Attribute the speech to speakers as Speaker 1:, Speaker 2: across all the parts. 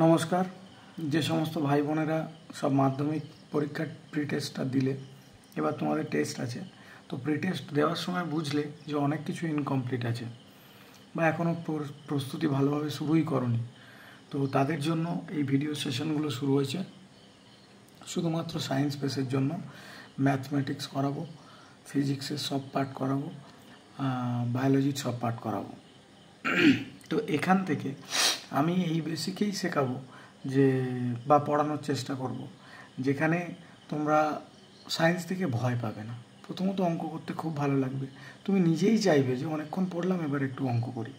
Speaker 1: নমস্কার। যে সমস্ত ভাই বোনেরা সব মাধ্যমিক পরীক্ষার প্রি টেস্টটা দিলে, এবার তোমাদের টেস্ট আছে, তো প্রি টেস্ট দেওয়ার সময় বুঝলে যে অনেক কিছু ইনকমপ্লিট আছে বা এখনও প্রস্তুতি ভালোভাবে শুরুই করনি, তো তাদের জন্য এই ভিডিও সেশনগুলো শুরু হয়েছে। শুধুমাত্র সায়েন্স বেসের জন্য ম্যাথমেটিক্স করাবো, ফিজিক্সের সব পার্ট করাবো, বায়োলজির সব পার্ট করাবো। তো এখান থেকে আমি এই বেসিকেই শেখাবো যে বা পড়ানোর চেষ্টা করব, যেখানে তোমরা সায়েন্স থেকে ভয় পাবে না। প্রথমত অঙ্ক করতে খুব ভালো লাগবে, তুমি নিজেই চাইবে যে অনেকক্ষণ পড়লাম এবার একটু অঙ্ক করি।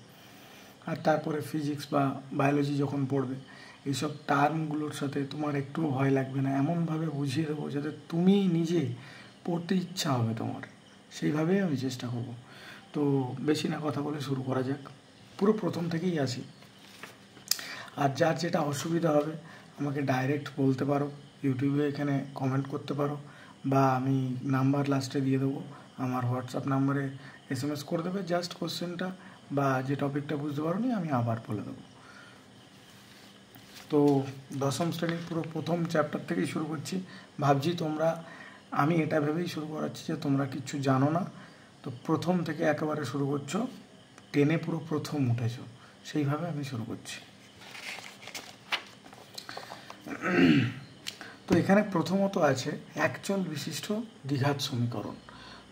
Speaker 1: আর তারপরে ফিজিক্স বা বায়োলজি যখন পড়বে, এইসব টার্মগুলোর সাথে তোমার একটুও ভয় লাগবে না, এমনভাবে বুঝিয়ে দেবো যাতে তুমি নিজে পড়তে ইচ্ছা হবে তোমার, সেইভাবেই আমি চেষ্টা করব। তো বেশি না কথা বলে শুরু করা যাক, পুরো প্রথম থেকেই আসি। আর যার যেটা অসুবিধা হবে আমাকে ডাইরেক্ট বলতে পারো, ইউটিউবে এখানে কমেন্ট করতে পারো, বা আমি নাম্বার লাস্টে দিয়ে দেবো, আমার হোয়াটসঅ্যাপ নাম্বারে SMS করে দেবে জাস্ট কোশ্চেনটা বা যে টপিকটা বুঝতে পারো নি আমি আবার বলে দেবো। তো দশম শ্রেণীর পুরো প্রথম চ্যাপ্টার থেকেই শুরু করছি। ভাবছি তোমরা, আমি এটা ভেবেই শুরু করাচ্ছি যে তোমরা কিচ্ছু জানো না, তো প্রথম থেকে একেবারে শুরু করছো, টেনে পুরো প্রথম উঠেছো, সেইভাবে আমি শুরু করছি। তো এখানে প্রথমত আছে একচল বিশিষ্ট দ্বিঘাত সমীকরণ।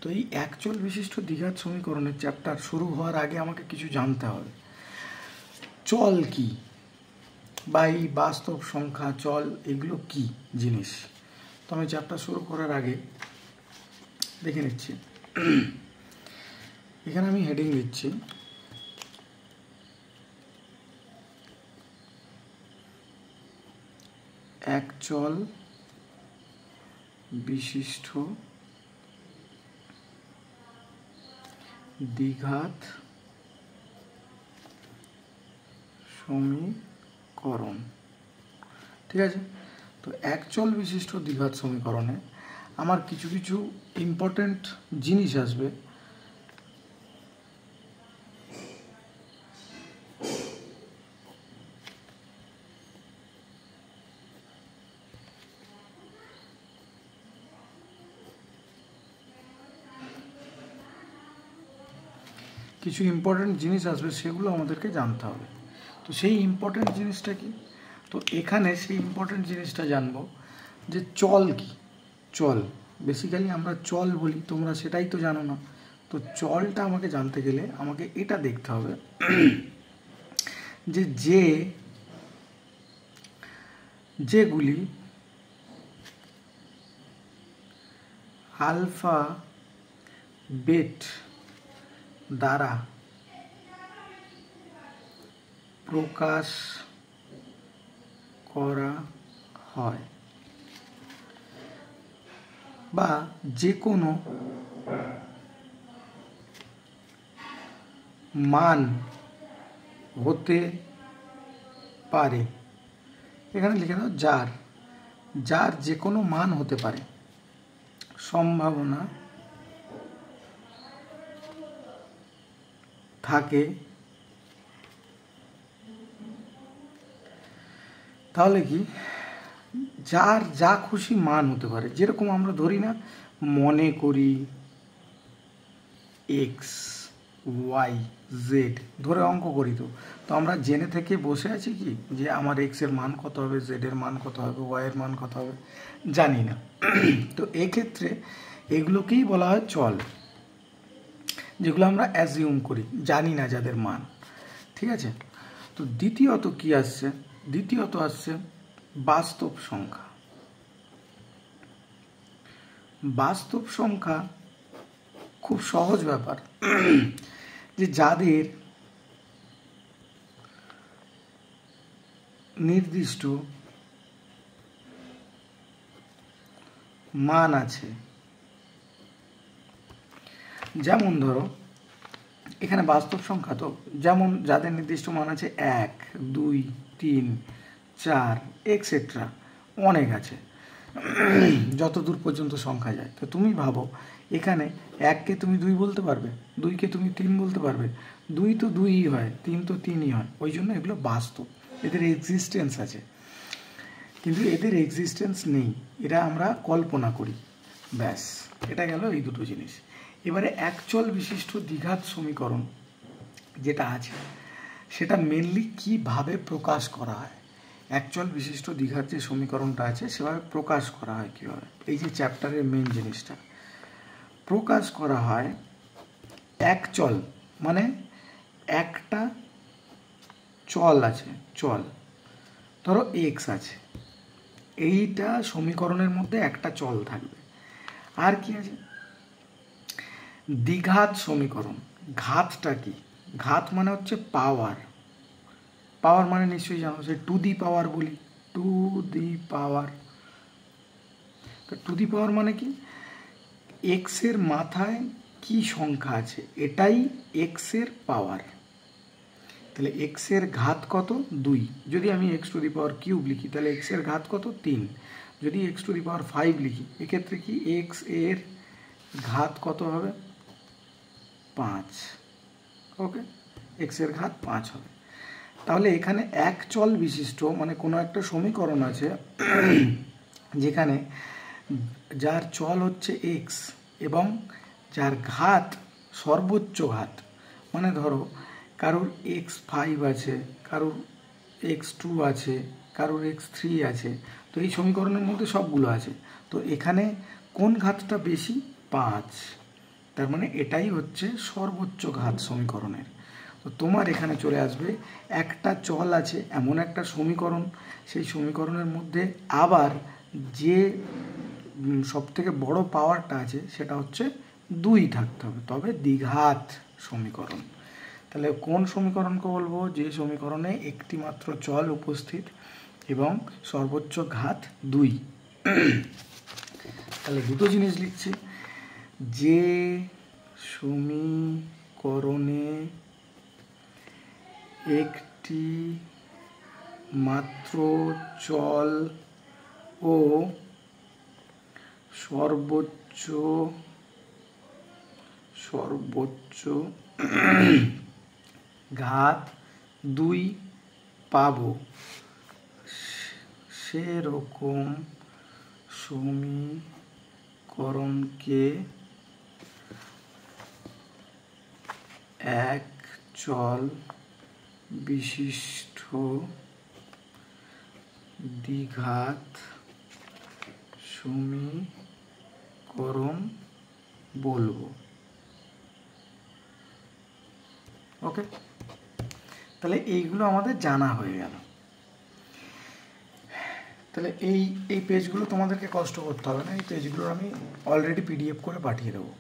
Speaker 1: তো এই একচল বিশিষ্ট দ্বিঘাত সমীকরণের চ্যাপ্টার শুরু হওয়ার আগে আমাকে কিছু জানতে হবে। চল কি বা এই বাস্তব সংখ্যা, চল, এগুলো কি জিনিস। তো আমি চ্যাপ্টার শুরু করার আগে দেখে নিচ্ছি। এখানে আমি হেডিং দিচ্ছি একচল বিশিষ্ট দ্বিঘাত সমীকরণ। ঠিক আছে, তো একচল বিশিষ্ট দ্বিঘাত সমীকরণে আমার কিছু কিছু ইম্পর্টেন্ট জিনিস আসবে। কিছু ইম্পর্টেন্ট জিনিস আসবে, সেগুলো আমাদেরকে জানতে হবে। তো সেই ইম্পর্টেন্ট জিনিসটা কি? তো এখানে সেই ইম্পর্টেন্ট জিনিসটা জানবো যে চল কি। চল বেসিক্যালি আমরা চল বলি, তোমরা সেটাই তো জানো না। তো চলটা আমাকে জানতে গেলে আমাকে এটা দেখতে হবে যে যেগুলি আলফা বেট দ্বারা প্রকাশ করা হয় বা যে কোনো মান হতে পারে, এখানে লিখে দাও যার যে কোনো মান হতে পারে, সম্ভাবনা থাকে, তাহলে কি যার যা খুশি মান হতে পারে। যেরকম আমরা ধরি না, মনে করি এক্স ওয়াই জেড ধরে অঙ্ক করি, তো আমরা জেনে থেকে বসে আছি কি যে আমার এক্সের মান কত হবে, জেডের মান কত হবে, ওয়াইয়ের মান কত হবে, জানি না। তো এক্ষেত্রে এগুলোকেই বলা হয় চল, যেগুলো আমরা অ্যাজিউম করি, জানি না যাদের মান। ঠিক আছে, তো দ্বিতীয়ত কি আসছে? দ্বিতীয়ত আসছে বাস্তব সংখ্যা। বাস্তব সংখ্যা খুব সহজ ব্যাপার, যে যাদের নির্দিষ্ট মান আছে। যেমন ধরো এখানে বাস্তব সংখ্যা, তো যেমন যাদের নির্দিষ্ট মান আছে 1, 2, 3, 4 এক্সেট্রা, অনেক আছে, যত দূর পর্যন্ত সংখ্যা যায়। তো তুমি ভাবো এখানে 1কে তুমি 2 বলতে পারবে, 2কে তুমি 3 বলতে পারবে, 2 তো 2ই হয়, 3 তো 3ই হয়, ওই জন্য এগুলো বাস্তব। এদের এক্সিস্টেন্স আছে, কিন্তু এদের এক্সিস্টেন্স নেই, এরা আমরা কল্পনা করি, ব্যাস। এটা গেল এই দুটো জিনিস। এবারে একচল বিশিষ্ট দ্বিঘাত সমীকরণ যেটা আছে সেটা মেনলি কিভাবে প্রকাশ করা হয়। একচল বিশিষ্ট দ্বিঘাত যে সমীকরণটা আছে সেভাবে প্রকাশ করা হয় কীভাবে, এই যে চ্যাপ্টারের মেন জিনিসটা প্রকাশ করা হয়। একচল মানে একটা চল আছে, চল ধরো এক্স আছে, এইটা সমীকরণের মধ্যে একটা চল থাকবে। আর কি আছে, দ্বিঘাত সমীকরণ। ঘাতটা কি, ঘাত মানে হচ্ছে পাওয়ার, পাওয়ার মানে নিশ্চয়ই জানো, সে টু দি পাওয়ার বলি, টু দি পাওয়ার। তো টু দি পাওয়ার মানে কি, এক্সের মাথায় কি সংখ্যা আছে এটাই এক্সের পাওয়ার। তাহলে এক্সের ঘাত কত, 2। যদি আমি x to the power cube লিখি তাহলে এক্সের ঘাত কত, 3। যদি এক্স টু দি পাওয়ার 5 লিখি এক্ষেত্রে কি এক্স এর ঘাত কত হবে, 5। ওকে, এক্সের ঘাত 5 হবে। তাহলে এখানে এক চল বিশিষ্ট মানে কোনো একটা সমীকরণ আছে যেখানে যার চল হচ্ছে এক্স এবং যার ঘাত সর্বোচ্চ ঘাত, মানে ধরো কারোর x5 আছে, কারোর x2 আছে, কারোর x3 আছে, তো এই সমীকরণের মধ্যে সবগুলো আছে। তো এখানে কোন ঘাতটা বেশি, 5, তার মানে এটাই হচ্ছে সর্বোচ্চ ঘাত সমীকরণের। তো তোমার এখানে চলে আসবে একটা চল আছে এমন একটা সমীকরণ, সেই সমীকরণের মধ্যে আবার যে সবথেকে বড় পাওয়ারটা আছে সেটা হচ্ছে 2 থাকতে হবে, তবে দ্বিঘাত সমীকরণ। তাহলে কোন সমীকরণকে বলবো, যে সমীকরণে একটি মাত্র চল উপস্থিত এবং সর্বোচ্চ ঘাত 2। তাহলে দুটো জিনিস লিখছি, যে সমীকরণে একটি মাত্র চল ও সর্বোচ্চ ঘাত 2 পাবো, সেরকম সমীকরণকে এক চল বিশিষ্ট দ্বিঘাত সমীকরণ বলবো। ওকে, তাহলে এইগুলো আমাদের জানা হয়ে গেল। তাহলে এই পেজগুলো তোমাদেরকে কষ্ট করতে হবে না, এই পেজগুলোর আমি অলরেডি পিডিএফ করে পাঠিয়ে দেবো।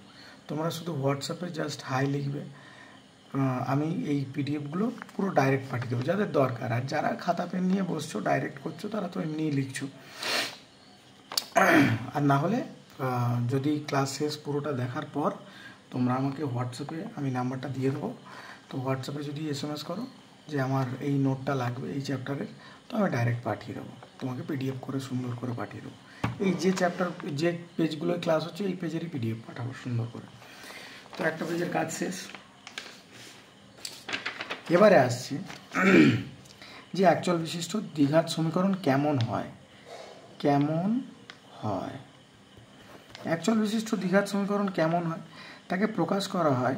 Speaker 1: তোমরা শুধু হোয়াটসঅ্যাপে জাস্ট হাই লিখবে, আমি এই পিডিএফগুলো পুরো ডাইরেক্ট পাঠিয়ে দেবো যাদের দরকার। আর যারা খাতা পেন নিয়ে বসছো ডাইরেক্ট করছো তারা তো এমনিই লিখছো, আর না হলে যদি ক্লাস শেষ পুরোটা দেখার পর তোমরা আমাকে হোয়াটসঅ্যাপে, আমি নাম্বারটা দিয়ে দেবো, তো হোয়াটসঅ্যাপে যদি SMS করো যে আমার এই নোটটা লাগবে এই চ্যাপ্টারের, তো আমি ডাইরেক্ট পাঠিয়ে দেবো, তোমাকে পিডিএফ করে সুন্দর করে পাঠিয়ে দেবো। এই যে চ্যাপ্টার যে পেজগুলোয় ক্লাস হচ্ছে এই পেজেরই পিডিএফ পাঠাবো সুন্দর করে। তো একটা পেজের কাজ শেষ। এবারে আসছি যে একচল বিশিষ্ট দ্বিঘাত সমীকরণ কেমন হয়, কেমন হয় একচল বিশিষ্ট দ্বিঘাত সমীকরণ কেমন হয়, তাকে প্রকাশ করা হয়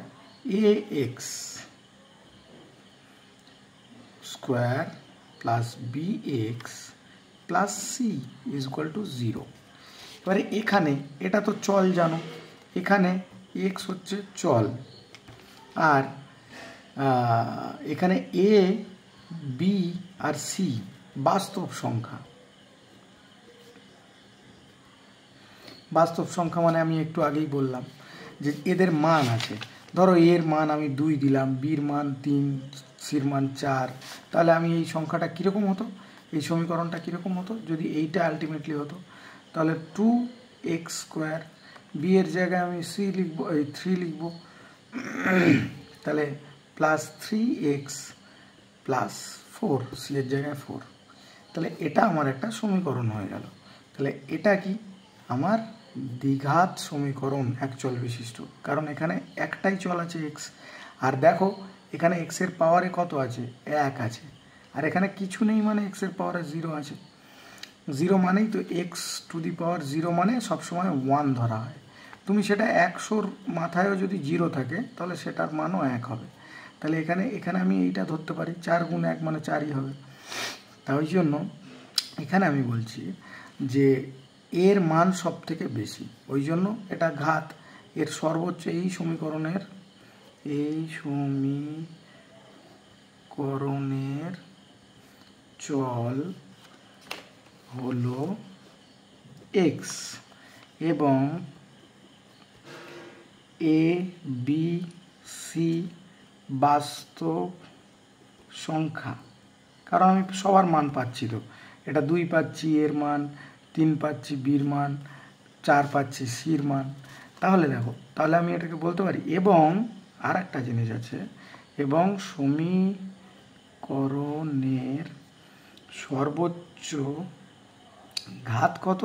Speaker 1: ax square plus bx plus c is equal to 0। এবারে এখানে এটা তো চল জানো, এখানে x হচ্ছে চল, আর এখানে a b আর c বাস্তব সংখ্যা। বাস্তব সংখ্যা মানে আমি একটু আগেই বললাম যে এদের মান আছে, ধরো এর মান আমি 2 দিলাম, বির মান 3, সির মান 4, তাহলে আমি এই সংখ্যাটা কীরকম হতো, এই সমীকরণটা কীরকম হতো যদি এইটা আলটিমেটলি হতো, তাহলে 2x স্কোয়ার, বি এর জায়গায় আমি c লিখবো, 3 লিখবো, তাহলে প্লাস 3x প্লাস 4, সি এর জায়গায় 4, তাহলে এটা আমার একটা সমীকরণ হয়ে গেল। তাহলে এটা কি আমার দ্বিঘাত সমীকরণ একচল বিশিষ্ট, কারণ এখানে একটাই চল আছে x, আর দেখো এখানে x এর পাওয়ারে কত আছে, 1 আছে, আর এখানে কিছু নেই মানে এক্সের পাওয়ারে 0 আছে। 0 মানেই তো এক্স টু দি পাওয়ার 0 মানে সবসময় 1 ধরা হয়। তুমি সেটা 100-র মাথায়ও যদি 0 থাকে তাহলে সেটার মানও 1 হবে। তাহলে এখানে আমি এইটা ধরতে পারি 4 গুণ 1 মানে 4ই হবে। তাই জন্য এখানে আমি বলছি যে এর মান সব থেকে বেশি, ওই জন্য এটা ঘাত। এর সর্বোচ্চ এই সমীকরণের চল হলো এক্স এবং এ বি সি বাস্তব সংখ্যা, কারণ আমি সবার মান পাচ্ছি। তো এটা 2 পাচ্ছি এর মান, 3 পাচ্ছি বির মান, 4 পাচ্ছি সির মান। তাহলে দেখো, তাহলে আমি এটাকে বলতে পারি এবং আর একটা জিনিস আছে, এবং সমীকরণের সর্বোচ্চ ঘাত কত?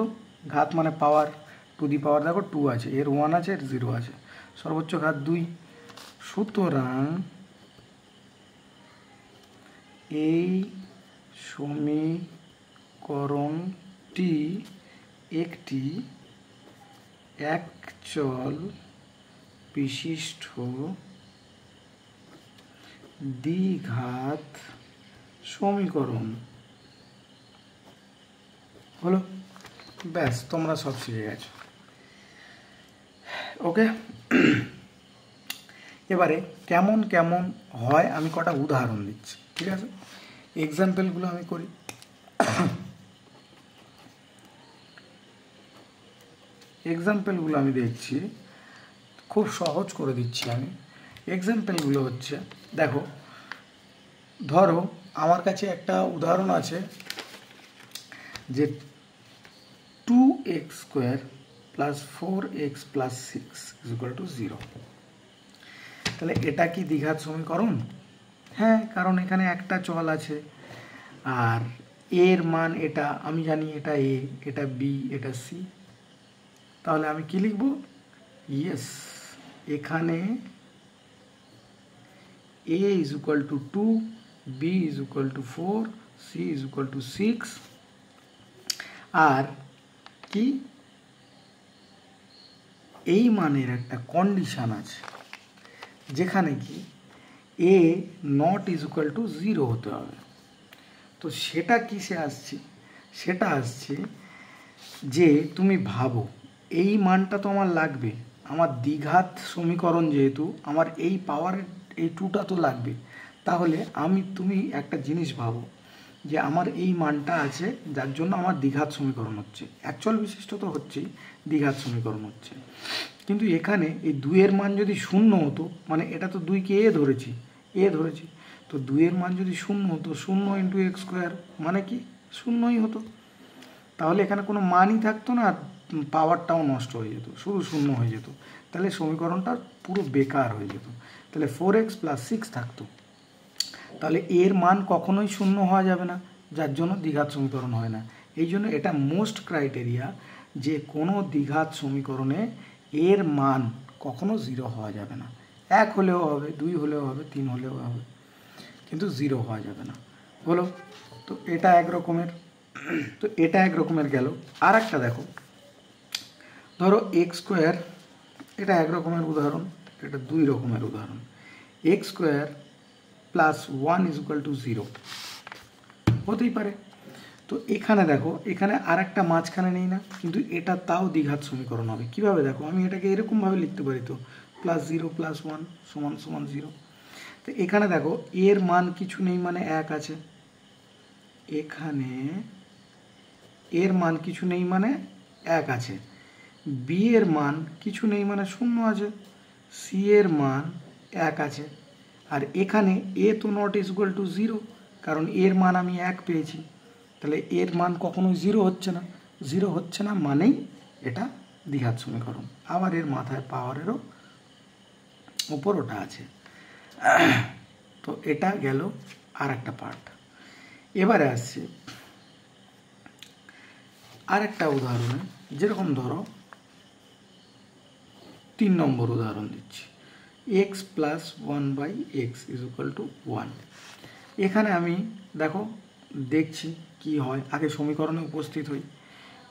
Speaker 1: ঘাত মানে পাওয়ার, টু দি পাওয়ার দেখো 2 আছে, এর 1 আছে, এর 0 আছে, সর্বোচ্চ ঘাত 2। সুতরাং এই সমীকরণটি একটি একচল বিশিষ্ট দ্বিঘাত সমীকরণ হলো। ব্যাস, তোমরা সব শিখে গেছো। ওকে, এবারে কেমন কেমন হয় আমি কটা উদাহরণ দিচ্ছি, ঠিক আছে? এক্সাম্পলগুলো আমি করি। এক্সাম্পলগুলো আমি দেখছি, খুব সহজ করে দিচ্ছি আমি। এক্সাম্পলগুলো হচ্ছে, দেখো ধরো আমার কাছে একটা উদাহরণ আছে যে 2x² + 4x + 6 = 0। তাহলে এটা কি দ্বিঘাত সমীকরণ? হ্যাঁ, কারণ এখানে একটা চল আছে আর এর মান এটা, আমি জানি এটা এ, এটা বি, এটা সি। তাহলে আমি কি লিখব? ইয়েস, এখানে a = 2, b = 4, c = 6। আর কি, এই মানের একটা কন্ডিশন আছে যেখানে কি a ≠ 0 হতে হবে। তো সেটা কিসে আসছে? সেটা আসছে যে তুমি ভাবো এই মানটা তো আমার লাগবে, আমার দ্বিঘাত সমীকরণ যেহেতু, আমার এই পাওয়ারের এই 2টা তো লাগবে। তাহলে তুমি একটা জিনিস ভাবো যে আমার এই মানটা আছে যার জন্য আমার দ্বিঘাত সমীকরণ হচ্ছে, একচল বিশিষ্ট তো হচ্ছেই, দ্বিঘাত সমীকরণ হচ্ছে। কিন্তু এখানে এই 2 এর মান যদি 0 হতো, মানে এটা তো 2কে এ ধরেছি, তো 2 এর মান যদি 0 হতো, 0 × x² মানে কি 0ই হতো। তাহলে এখানে কোনো মানই থাকতো না, আর পাওয়ারটাও নষ্ট হয়ে যেত, শুধু 0 হয়ে যেত। তাহলে সমীকরণটা পুরো বেকার হয়ে যেত। তাহলে 4x + 6 থাকতো। তাহলে এর মান কখনোই 0 হওয়া যাবে না, যার জন্য দ্বিঘাত সমীকরণ হয় না। এই জন্য এটা মোস্ট ক্রাইটেরিয়া যে কোনো দ্বিঘাত সমীকরণে এর মান কখনো 0 হওয়া যাবে না। 1 হলেও হবে, 2 হলেও হবে, 3 হলেও হবে, কিন্তু 0 হওয়া যাবে না। হলো? তো এটা এক রকমের গেল। আর একটা দেখো, ধরো x², এটা এক রকমের উদাহরণ, এটা 2 রকমের উদাহরণ। x² + 1 = 0 হতেই পারে। তো এখানে দেখো, এখানে আর একটা মাঝখানে নেই না, কিন্তু এটা তাও দ্বিঘাত সমীকরণ হবে। কিভাবে দেখো, আমি এটাকে এরকমভাবে লিখতে পারি, তো +0 + 1 = 0। তো এখানে দেখো এর মান কিছু নেই মানে 1 আছে, এখানে এর মান কিছু নেই মানে 1 আছে, বি এর মান কিছু নেই মানে 0 আছে, সি এর মান 1 আছে, আর এখানে এ তো ≠ 0, কারণ এর মান আমি 1 পেয়েছি। তাহলে এর মান কখনোই 0 হচ্ছে না। 0 হচ্ছে না মানেই এটা দ্বিঘাত সমীকরণ। আবার এর মাথায় পাওয়ারেরও উপর ওটা আছে। তো এটা গেল আর একটা পার্ট। এবারে আসছে আর একটা উদাহরণে, যেরকম ধরো 3 নম্বর উদাহরণ দিচ্ছি, x + 1/x = 1। এখানে আমি দেখো দেখছি কি হয়, আগে সমীকরণে উপস্থিত হই।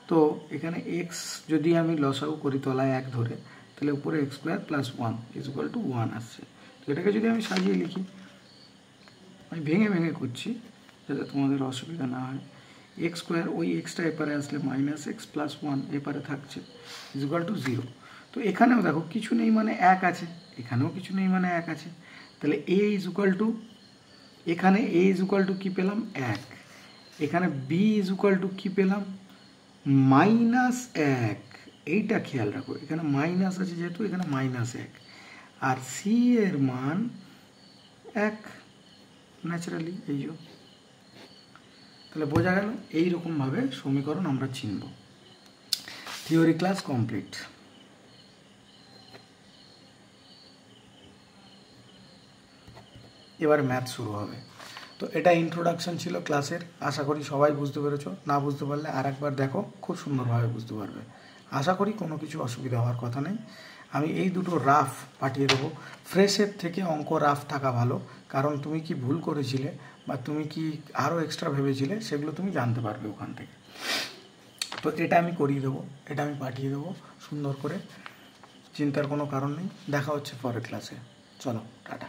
Speaker 1: তো এখানে এক্স যদি আমি লসাগু করি তলায় 1 ধরে, তাহলে উপরে x² + 1 = 1 আসছে। তো এটাকে যদি আমি সাজিয়ে লিখি, আমি ভেঙে ভেঙে করছি যাতে তোমাদের অসুবিধা না হয়। x², ওই এক্সটা এপারে আসলে -x + 1 এপারে থাকছে = 0। তো এখানেও দেখো কিছু নেই মানে 1 আছে, এখানেও কিছু নেই মানে 1 আছে। তাহলে a = এখানে a = কি পেলাম 1, এখানে b = কি পেলাম -1। এইটা খেয়াল রাখো, এখানে মাইনাস আছে যেহেতু এখানে -1, আর c এর মান 1 ন্যাচারালি। এই যে, তাহলে বোঝা গেল এইরকমভাবে সমীকরণ আমরা চিনব। Theory class complete. এবার ম্যাথ শুরু হবে। তো এটা ইন্ট্রোডাকশন ছিল ক্লাসের, আশা করি সবাই বুঝতে পেরেছো। না বুঝতে পারলে আর একবার দেখো, খুব সুন্দরভাবে বুঝতে পারবে। আশা করি কোনো কিছু অসুবিধা হওয়ার কথা নেই। আমি এই দুটো রাফ পাঠিয়ে দেবো। ফ্রেশের থেকে অঙ্ক রাফ থাকা ভালো, কারণ তুমি কি ভুল করেছিলে বা তুমি কি আরও এক্সট্রা ভেবেছিলে সেগুলো তুমি জানতে পারবে ওখান থেকে। তো এটা আমি করিয়ে দেবো, এটা আমি পাঠিয়ে দেবো সুন্দর করে, চিন্তার কোনো কারণ নেই। দেখা হচ্ছে পরের ক্লাসে। চলো, টাটা।